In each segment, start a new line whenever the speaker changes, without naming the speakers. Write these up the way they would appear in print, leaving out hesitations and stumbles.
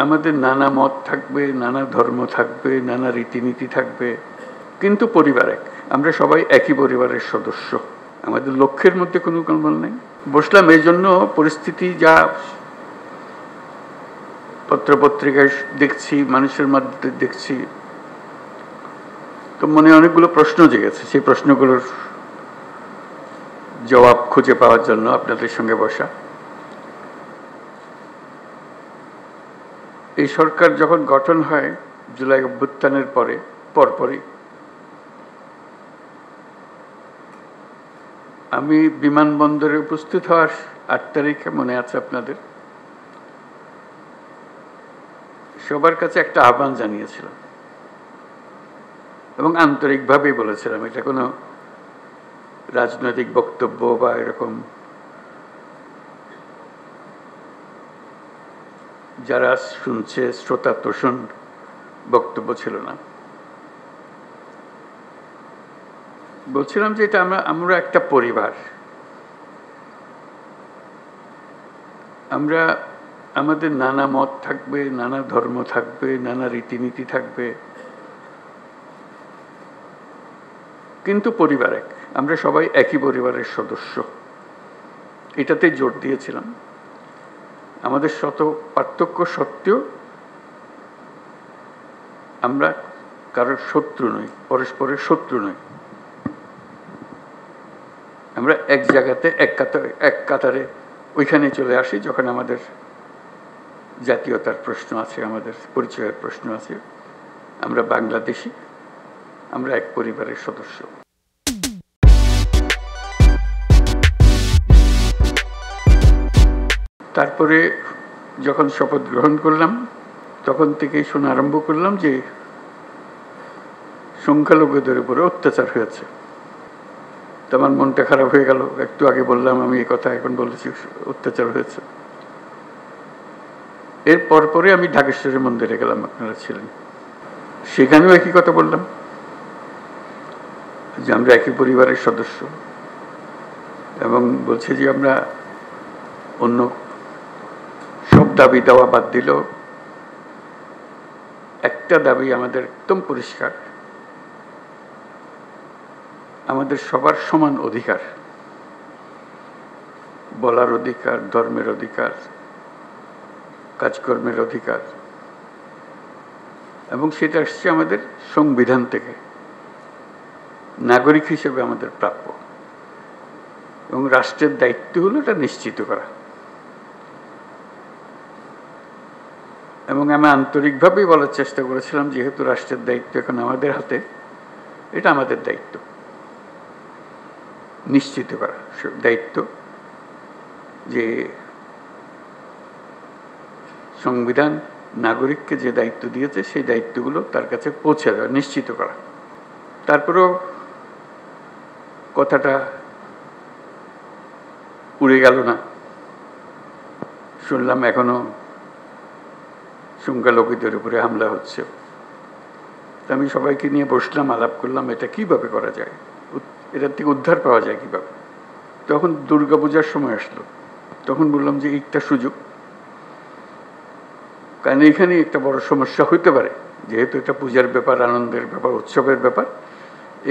আমাদের নানা মত থাকবে, নানা ধর্ম থাকবে, নানা রীতিনীতি থাকবে, কিন্তু পরিবার এক। আমরা সবাই একই পরিবারের সদস্য। আমাদের লক্ষ্যের মধ্যে কোনো গোলমাল নেই। বসলাম এই জন্য, পরিস্থিতি যা পত্রপত্রিকায় দেখছি, মানুষের মধ্যে দেখছি, তো মনে অনেকগুলো প্রশ্ন জেগেছে। সেই প্রশ্নগুলোর জবাব খুঁজে পাওয়ার জন্য আপনাদের সঙ্গে বসা। এই সরকার যখন গঠন হয় জুলাই অভ্যুত্থানের পরপরই আমি বিমানবন্দরে উপস্থিত হওয়ার 8 তারিখে, মনে আছে আপনাদের, সবার কাছে একটা আহ্বান জানিয়েছিলাম এবং আন্তরিকভাবেই বলেছিলাম। এটা কোনো রাজনৈতিক বক্তব্য বা এরকম যারা শুনছে শ্রোতা তোষণ বক্তব্য ছিল না। বলছিলাম যে এটা আমরা একটা পরিবার। আমরা আমাদের নানা মত থাকবে, নানা ধর্ম থাকবে, নানা রীতিনীতি থাকবে, কিন্তু পরিবার এক। আমরা সবাই একই পরিবারের সদস্য। এটাতে জোর দিয়েছিলাম। আমাদের শত পার্থক্য সত্ত্বেও আমরা কারোর শত্রু নই, পরস্পরের শত্রু নই। আমরা এক জায়গাতে এক কাতারে ওইখানে চলে আসি যখন আমাদের জাতীয়তার প্রশ্ন আছে, আমাদের পরিচয়ের প্রশ্ন আছে। আমরা বাংলাদেশী, আমরা এক পরিবারের সদস্য। তারপরে যখন শপথ গ্রহণ করলাম তখন থেকেই শোনা আরম্ভ করলাম যে সংখ্যালঘুদের উপরে অত্যাচার হয়েছে। তো আমার মনটা খারাপ হয়ে গেল। একটু আগে বললাম আমি এই কথা, এখন বলেছি অত্যাচার হয়েছে। এর পরে আমি ঢাকেশ্বরী মন্দিরে গেলাম, আপনারা ছিলেন, সেখানেও একই কথা বললাম যে আমরা একই পরিবারের সদস্য এবং বলছে যে আমরা অন্য সব দাবি দেওয়া বাদ দিলেও একটা দাবি আমাদের একদম পরিষ্কার, আমাদের সবার সমান অধিকার, বলার অধিকার, ধর্মের অধিকার, কাজকর্মের অধিকার, এবং সেটা আসছে আমাদের সংবিধান থেকে, নাগরিক হিসেবে আমাদের প্রাপ্য। এবং রাষ্ট্রের দায়িত্ব হলো এটা নিশ্চিত করা। এবং আমি আন্তরিকভাবেই বলার চেষ্টা করেছিলাম যেহেতু রাষ্ট্রের দায়িত্ব এখন আমাদের হাতে, এটা আমাদের দায়িত্ব নিশ্চিত করা, দায়িত্ব যে সংবিধান নাগরিককে যে দায়িত্ব দিয়েছে সেই দায়িত্বগুলো তার কাছে পৌঁছে দেওয়া, নিশ্চিত করা। তারপরেও কথাটা উড়ে গেল না। শুনলাম এখনো সংখ্যালঘুদের উপরে হামলা হচ্ছে। আমি সবাইকে নিয়ে বসলাম, আলাপ করলাম এটা কিভাবে করা যায়, এটার থেকে উদ্ধার পাওয়া যায় কিভাবে। তখন দুর্গাপূজার সময় আসলো, তখন বললাম যে একটা সুযোগ, কারণ এখানে একটা বড় সমস্যা হইতে পারে, যেহেতু এটা পূজার ব্যাপার, আনন্দের ব্যাপার, উৎসবের ব্যাপার,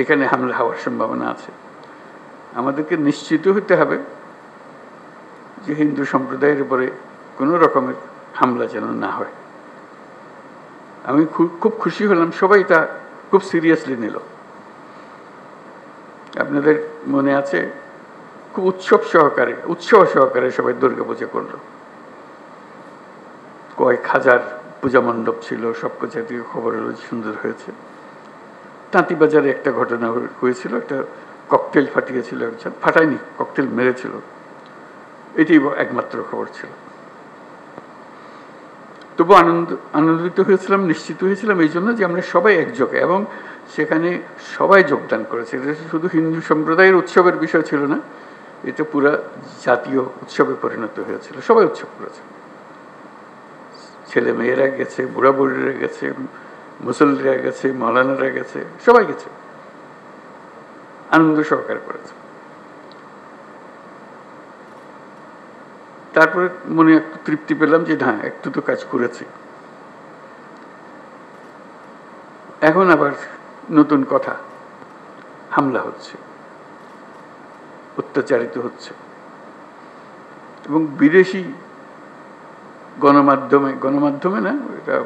এখানে হামলা হওয়ার সম্ভাবনা আছে। আমাদেরকে নিশ্চিত হতে হবে যে হিন্দু সম্প্রদায়ের উপরে কোনো রকমের হামলা যেন না হয়। আমি খুব খুশি হলাম, সবাই তা খুব সিরিয়াসলি নিল। আপনাদের মনে আছে খুব উৎসব সহকারে সবাই দুর্গাপূজা করলো। কয়েক হাজার পূজা মণ্ডপ ছিল, সব জাতীয় খবর হলো সুন্দর হয়েছে। তাঁতিবাজারে একটা ঘটনা হয়েছিল, একটা ককটেল ফাটিয়েছিল একজন, ফাটায়নি, ককটেল মেরেছিল, এটি একমাত্র খবর ছিল। তবু আনন্দিত হয়েছিলাম, নিশ্চিত হয়েছিলাম এই জন্য যে আমরা সবাই একযোগে, এবং সেখানে সবাই যোগদান করেছে। এটা শুধু হিন্দু সম্প্রদায়ের উৎসবের বিষয় ছিল না, এটা পুরা জাতীয় উৎসবে পরিণত হয়েছিল। সবাই উৎসব করেছে, ছেলে মেয়েরা গেছে, বুড়া বুড়িরা গেছে, মুসল্লিরা গেছে, মৌলানারা গেছে, সবাই গেছে, আনন্দ সহকারে করেছে। তারপরে মনে একটু তৃপ্তি পেলাম যে না, একটু তো কাজ করেছি। এখন আবার নতুন কথা, হামলা হচ্ছে, অত্যাচারিত হচ্ছে, এবং বিদেশি গণমাধ্যমে না, এটা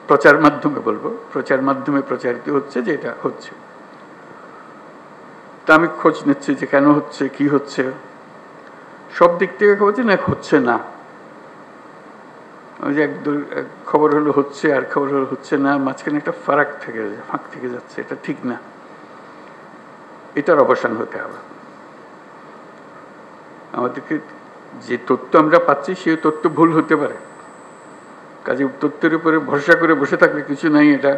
প্রচার মাধ্যমে বলবো, প্রচার মাধ্যমে প্রচারিত হচ্ছে যে এটা হচ্ছে। তা আমি খোঁজ নিচ্ছি যে কেন হচ্ছে, কি হচ্ছে, সব দিক থেকে খবর যে না হচ্ছে না। ওই যে এক খবর হলো হচ্ছে, আর খবর হলো হচ্ছে না, মাঝখানে একটা ফাঁক থেকে যাচ্ছে, এটা ঠিক না। এটার অবসান হতে হবে। আমাদেরকে যে তথ্য আমরা পাচ্ছি সেই তথ্য ভুল হতে পারে, কাজে তথ্যের উপরে ভরসা করে বসে থাকলে কিছু নাই, এটা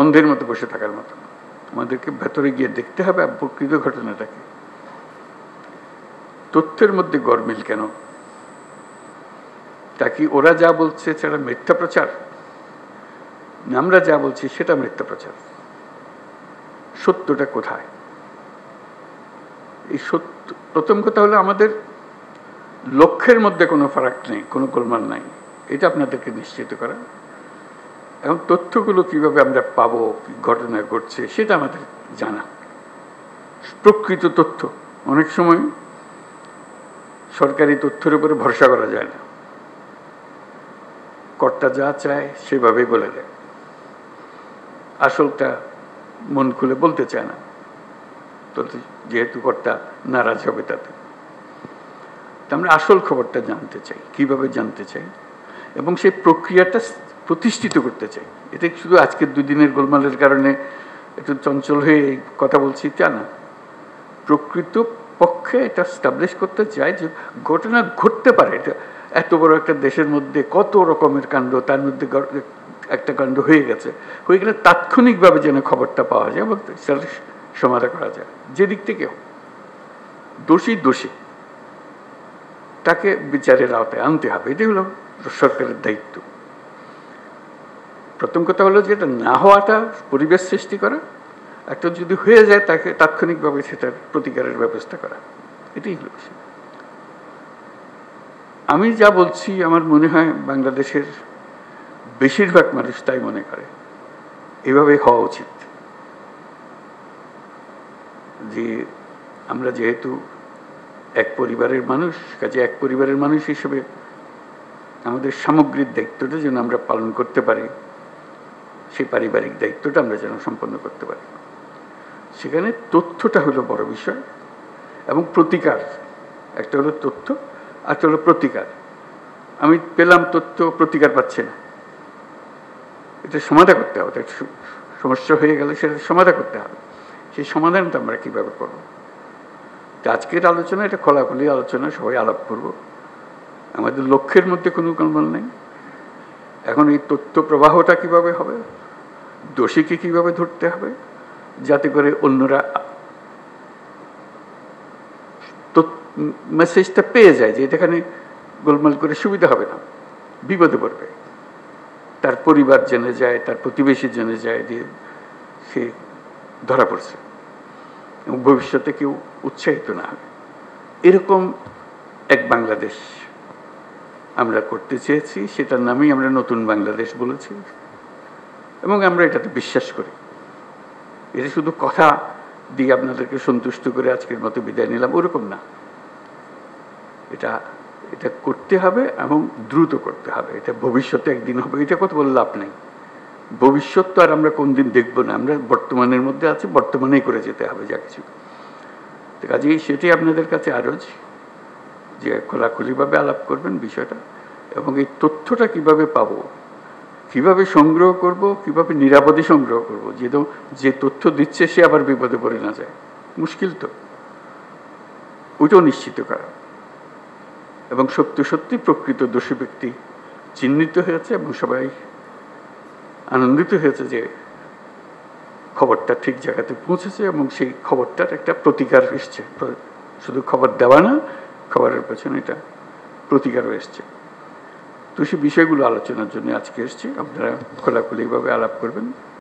অন্ধের মতো বসে থাকার মতো। আমাদেরকে ভেতরে গিয়ে দেখতে হবে প্রকৃত ঘটনাটাকে। তথ্যের মধ্যে গরমিল কেন? তা কি ওরা যা বলছে সেটা মিথ্যা প্রচার? আমরা যা বলছি সেটা মিথ্যা প্রচার? সত্যটা কোথায়? এই সত্য, প্রথম কথা হলো আমাদের লক্ষ্যের মধ্যে কোনো ফারাক নেই, কোনো গোলমাল নাই, এটা আপনাদেরকে নিশ্চিত করা। এবং তথ্যগুলো কিভাবে আমরা পাবো, ঘটনা ঘটছে সেটা আমাদের জানা, প্রকৃত তথ্য। অনেক সময় সরকারি তথ্যের উপরে ভরসা করা যায় না, কর্তা যা চায় সেভাবেই বলে দেয়, আসলটা মন খুলে বলতে চায় না, যেহেতু কর্তা নারাজ হবে তাতে। আমরা আসল খবরটা জানতে চাই, কিভাবে জানতে চাই, এবং সেই প্রক্রিয়াটা প্রতিষ্ঠিত করতে চাই। এটা শুধু আজকের দুদিনের গোলমালের কারণে একটু চঞ্চল হয়ে কথা বলছি তা না, প্রকৃত পক্ষে এটা স্টাবলিশ করতে চাই যে ঘটনা ঘটতে পারে। এটা এত বড় একটা দেশের মধ্যে কত রকমের কাণ্ড, তার মধ্যে একটা কাণ্ড হয়ে গেলে তাৎক্ষণিকভাবে যেন খবরটা পাওয়া যায় এবং সেটা সমাধান করা যায়। যে দিক থেকে দোষী তাকে বিচারের আওতায় আনতে হবে, এটাই হলো সরকারের দায়িত্ব। প্রথম কথা হলো যে এটা না হওয়াটা পরিবেশ সৃষ্টি করা, একটা যদি হয়ে যায় তাকে তাৎক্ষণিকভাবে সেটার প্রতিকারের ব্যবস্থা করা, এটাই হলো বিষয়। আমি যা বলছি আমার মনে হয় বাংলাদেশের বেশিরভাগ মানুষ তাই মনে করে, এভাবে হওয়া উচিত। যে আমরা যেহেতু এক পরিবারের মানুষ, কাজে এক পরিবারের মানুষ হিসেবে আমাদের সামগ্রিক দায়িত্বটা যেন আমরা পালন করতে পারি, সেই পারিবারিক দায়িত্বটা আমরা যেন সম্পন্ন করতে পারি। সেখানে তথ্যটা হলো বড় বিষয়, এবং প্রতিকার। একটা হলো তথ্য, একটা হলো প্রতিকার। আমি পেলাম তথ্য, প্রতিকার পাচ্ছে না, এটা সমাধান করতে হবে। সমস্যা হয়ে গেলে সেটা সমাধান করতে হবে। সেই সমাধানটা আমরা কিভাবে করবো? আজকের আলোচনা এটা খোলাখুলি আলোচনা, সবাই আলাপ করব। আমাদের লক্ষ্যের মধ্যে কোনো গোলমাল নেই। এখন এই তথ্য প্রবাহটা কিভাবে হবে, দোষীকে কিভাবে ধরতে হবে, যাতে করে অন্যরা মেসেজটা পেয়ে যায় যে এখানে গোলমাল করে সুবিধা হবে না, বিপদে পড়বে, তার পরিবার জেনে যায়, তার প্রতিবেশী জেনে যায় যে সে ধরা পড়ছে, এবং ভবিষ্যতে কেউ উৎসাহিত না হবে। এরকম এক বাংলাদেশ আমরা করতে চেয়েছি, সেটার নামেই আমরা নতুন বাংলাদেশ বলেছি, এবং আমরা এটাতে বিশ্বাস করি। এটা শুধু কথা দিয়ে আপনাদেরকে সন্তুষ্ট করে আজকের মতো বিদায় নিলাম ওরকম না, এটা করতে হবে এবং দ্রুত করতে হবে। এটা ভবিষ্যতে একদিন হবে, এটা কথা বলে লাভ নেই। ভবিষ্যৎ তো আর আমরা কোনদিন দেখবো না, আমরা বর্তমানের মধ্যে আছি, বর্তমানেই করে যেতে হবে যা কিছু। কাজেই সেটাই আপনাদের কাছে আরজ যে খোলাখুলিভাবে আলাপ করবেন বিষয়টা, এবং এই তথ্যটা কিভাবে পাবো, কিভাবে সংগ্রহ করব, কিভাবে নিরাপদে সংগ্রহ করব, যে তথ্য দিচ্ছে সে আবার বিপদে পড়ে না যায়, মুশকিল তো, ওইটাও নিশ্চিত করা। এবং সত্যি প্রকৃত দোষী ব্যক্তি চিহ্নিত হয়েছে এবং সবাই আনন্দিত হয়েছে যে খবরটা ঠিক জায়গাতে পৌঁছেছে, এবং সেই খবরটার একটা প্রতিকার এসছে। শুধু খবর দেওয়া না, খবরের পেছনে এটা প্রতিকারও এসছে। তো সেই বিষয়গুলো আলোচনার জন্য আজকে এসছি, আপনারা খোলাখুলিভাবে আলাপ করবেন।